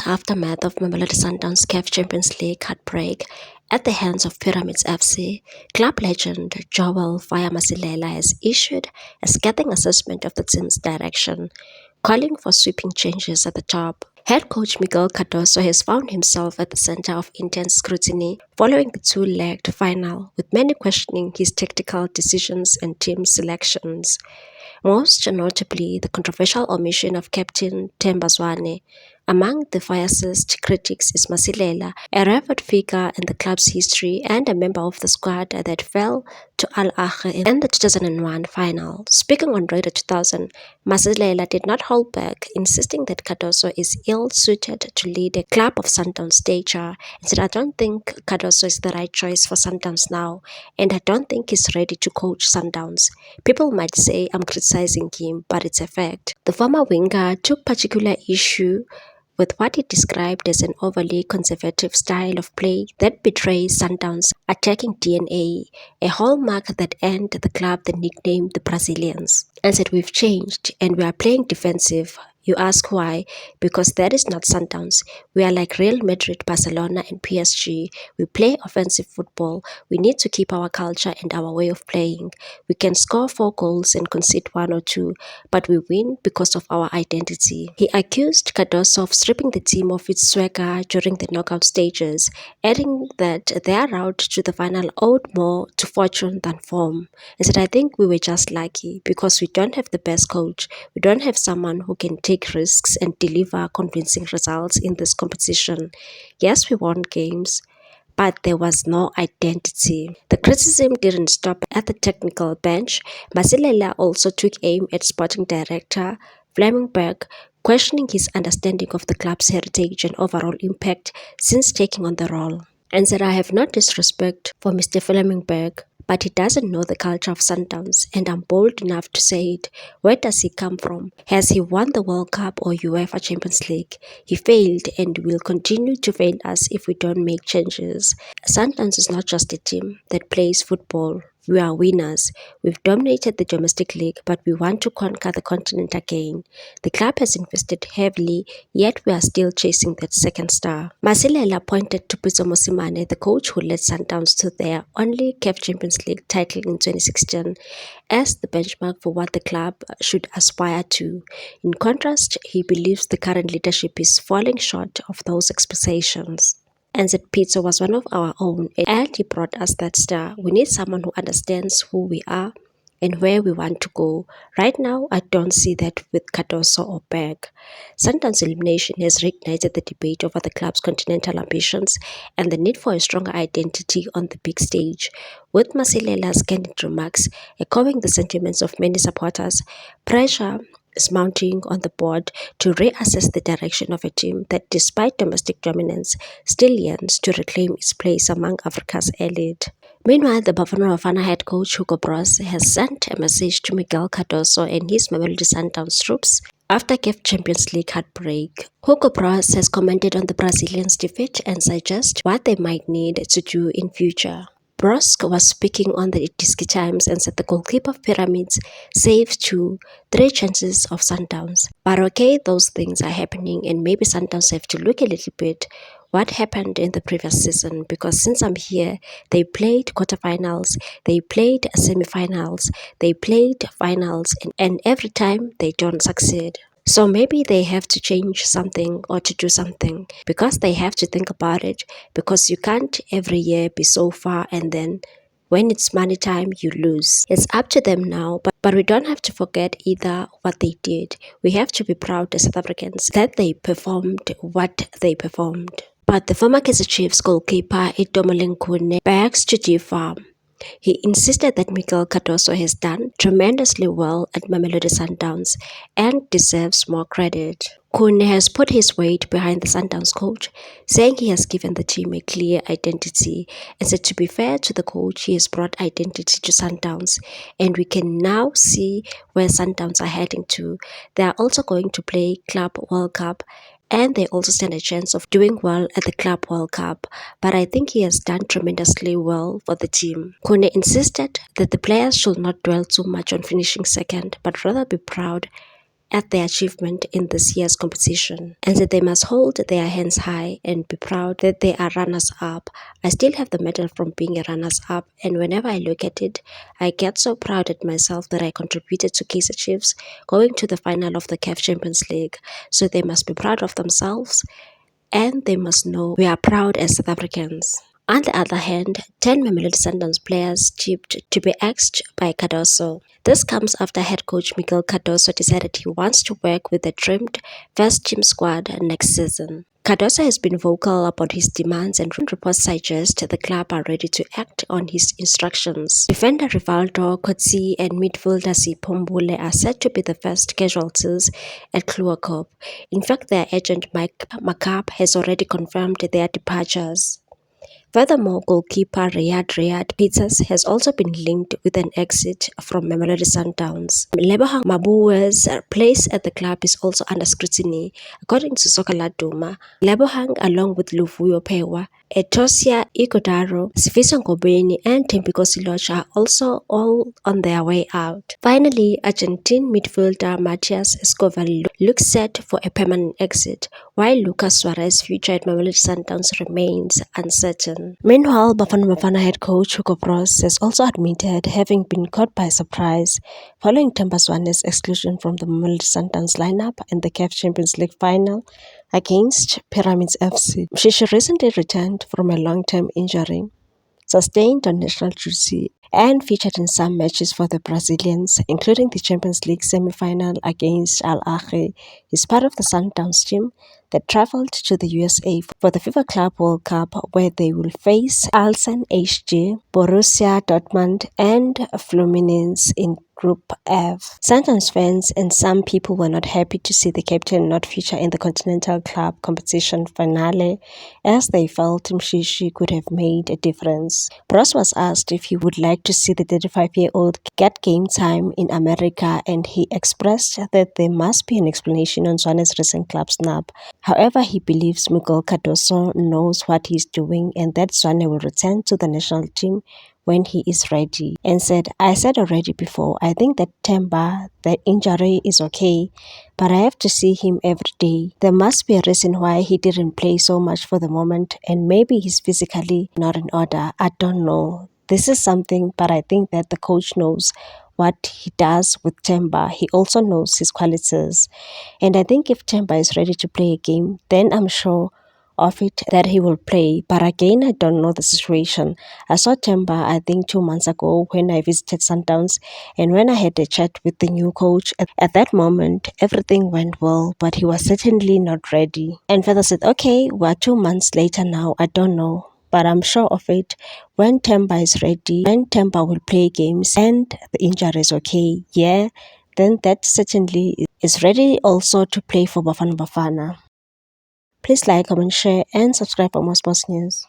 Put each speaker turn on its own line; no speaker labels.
the aftermath of Mamelodi Sundowns CAF Champions League heartbreak at the hands of Pyramids FC, club legend Joel Fire Masilela has issued a scathing assessment of the team's direction, calling for sweeping changes at the top. Head coach Miguel Cardoso has found himself at the center of intense scrutiny following the two-legged final, with many questioning his tactical decisions and team selections. Most notably, the controversial omission of captain Themba Zwane. Among the fiercest critics is Masilela, a revered figure in the club's history and a member of the squad that fell to Al Ahly in the 2001 final. Speaking on Radio 2000, Masilela did not hold back, insisting that Cardoso is ill-suited to lead a club of Sundowns stature, and said, "I don't think Cardoso is the right choice for Sundowns now, and I don't think he's ready to coach Sundowns. People might say I'm criticizing him, but it's a fact." The former winger took particular issue with what he described as an overly conservative style of play that betrays Sundowns' attacking DNA, a hallmark that earned the club the nickname the Brazilians, and said, "We've changed and we are playing defensive." You ask why? Because that is not Sundowns. We are like Real Madrid, Barcelona and PSG. We play offensive football. We need to keep our culture and our way of playing. We can score 4 goals and concede 1 or 2, but we win because of our identity. He accused Cardoso of stripping the team of its swagger during the knockout stages, adding that their route to the final owed more to fortune than form. He said, "I think we were just lucky because we don't have the best coach. We don't have someone who can take risks and deliver convincing results in this competition. Yes, we won games, but there was no identity." The criticism didn't stop at the technical bench. Masilela also took aim at sporting director Flemingberg, questioning his understanding of the club's heritage and overall impact since taking on the role, and said, "I have no disrespect for Mr. Flemingberg, but he doesn't know the culture of Sundowns, and I'm bold enough to say it. Where does he come from? Has he won the World Cup or UEFA Champions League? He failed and will continue to fail us if we don't make changes. Sundowns is not just a team that plays football. We are winners. We've dominated the domestic league, but we want to conquer the continent again. The club has invested heavily, yet we are still chasing that second star." Masilela pointed to Pitso Mosimane, the coach who led Sundowns to their only CAF Champions League title in 2016, as the benchmark for what the club should aspire to. In contrast, he believes the current leadership is falling short of those expectations, and that Pitso was one of our own and he brought us that star. We need someone who understands who we are and where we want to go. Right now, I don't see that with Cardoso or Berg. Sundowns' elimination has reignited the debate over the club's continental ambitions and the need for a stronger identity on the big stage. With Masilela's candid remarks echoing the sentiments of many supporters, pressure is mounting on the board to reassess the direction of a team that, despite domestic dominance, still yearns to reclaim its place among Africa's elite. Meanwhile, the Bafana Bafana head coach Hugo Broos has sent a message to Miguel Cardoso and his Mamelodi Sundowns troops after CAF Champions League heartbreak. Hugo Broos has commented on the Brazilians' defeat and suggests what they might need to do in future. Brosk was speaking on the Idiski Times and said the goalkeeper of Pyramids saved 3 chances of Sundowns. But okay, those things are happening and maybe Sundowns have to look a little bit what happened in the previous season, because since I'm here, they played quarterfinals, they played semifinals, they played finals, and every time they don't succeed. So maybe they have to change something or to do something, because they have to think about it, because you can't every year be so far and then when it's money time you lose. It's up to them now, but we don't have to forget either what they did. We have to be proud as South Africans that they performed what they performed. But the former Kaizer Chiefs goalkeeper Itumeleng Khune begs to differ. He insisted that Miguel Cardoso has done tremendously well at Mamelodi Sundowns and deserves more credit. Khune has put his weight behind the Sundowns coach, saying he has given the team a clear identity, and said to be fair to the coach, he has brought identity to Sundowns, and we can now see where Sundowns are heading to. They are also going to play Club World Cup, and they also stand a chance of doing well at the Club World Cup, but I think he has done tremendously well for the team. Khune insisted that the players should not dwell too much on finishing second, but rather be proud at their achievement in this year's competition, and that they must hold their hands high and be proud that they are runners-up. I still have the medal from being a runners-up, and whenever I look at it, I get so proud at myself that I contributed to Kaizer Chiefs going to the final of the CAF Champions League. So they must be proud of themselves, and they must know we are proud as South Africans. On the other hand, 10 Mamelodi Sundowns players tipped to be axed by Cardoso. This comes after head coach Miguel Cardoso decided he wants to work with the trimmed first-team squad next season. Cardoso has been vocal about his demands, and reports suggest the club are ready to act on his instructions. Defender Rivaldo Kotsi and midfielder Sipho Mbule are said to be the first casualties at Kruger. In fact, their agent Mike McCabe has already confirmed their departures. Furthermore, goalkeeper Riyad Peters has also been linked with an exit from Mamelodi Sundowns. Lebohang Mabuwe's place at the club is also under scrutiny. According to Soccer Laduma, Lebohang, along with Luvuyo Pewa, Etosia Ighodaro, Sifiso Ngobeni, and Thembiko Silocha are also all on their way out. Finally, Argentine midfielder Matias Escobar looks set for a permanent exit, while Lucas Suarez's future at Mamelodi Sundowns remains uncertain. Meanwhile, Bafana Bafana head coach Hugo Broos has also admitted having been caught by surprise following Themba Zwane's exclusion from the Mamelodi Sundowns lineup in the CAF Champions League final against Pyramids FC. She recently returned from a long-term injury sustained on national duty and featured in some matches for the Brazilians, including the Champions League semi-final against Al Ahly. He's part of the Sundowns team that travelled to the USA for the FIFA Club World Cup, where they will face Alsen HG, Borussia Dortmund, and Fluminense in Group F. Sundowns fans and some people were not happy to see the captain not feature in the Continental Club competition finale, as they felt Mshishi could have made a difference. Broos was asked if he would like to see the 35-year-old get game time in America, and he expressed that there must be an explanation on Zwane's recent club snub. However, he believes Miguel Cardoso knows what he's doing and that Zwane will return to the national team when he is ready, and said, I said already before, I think that Themba, the injury is okay, but I have to see him every day. There must be a reason why he didn't play so much for the moment, and maybe he's physically not in order. I don't know. This is something, but I think that the coach knows what he does with Themba. He also knows his qualities. And I think if Themba is ready to play a game, then I'm sure of it that he will play. But again, I don't know the situation. I saw Themba, I think 2 months ago when I visited Sundowns, and when I had a chat with the new coach, at that moment, everything went well, but he was certainly not ready. And further said, okay, we're 2 months later now, I don't know, but I'm sure of it. When Themba is ready, when Themba will play games and the injury is okay, yeah, then that certainly is ready also to play for Bafana Bafana. Please like, comment, share, and subscribe for more sports news.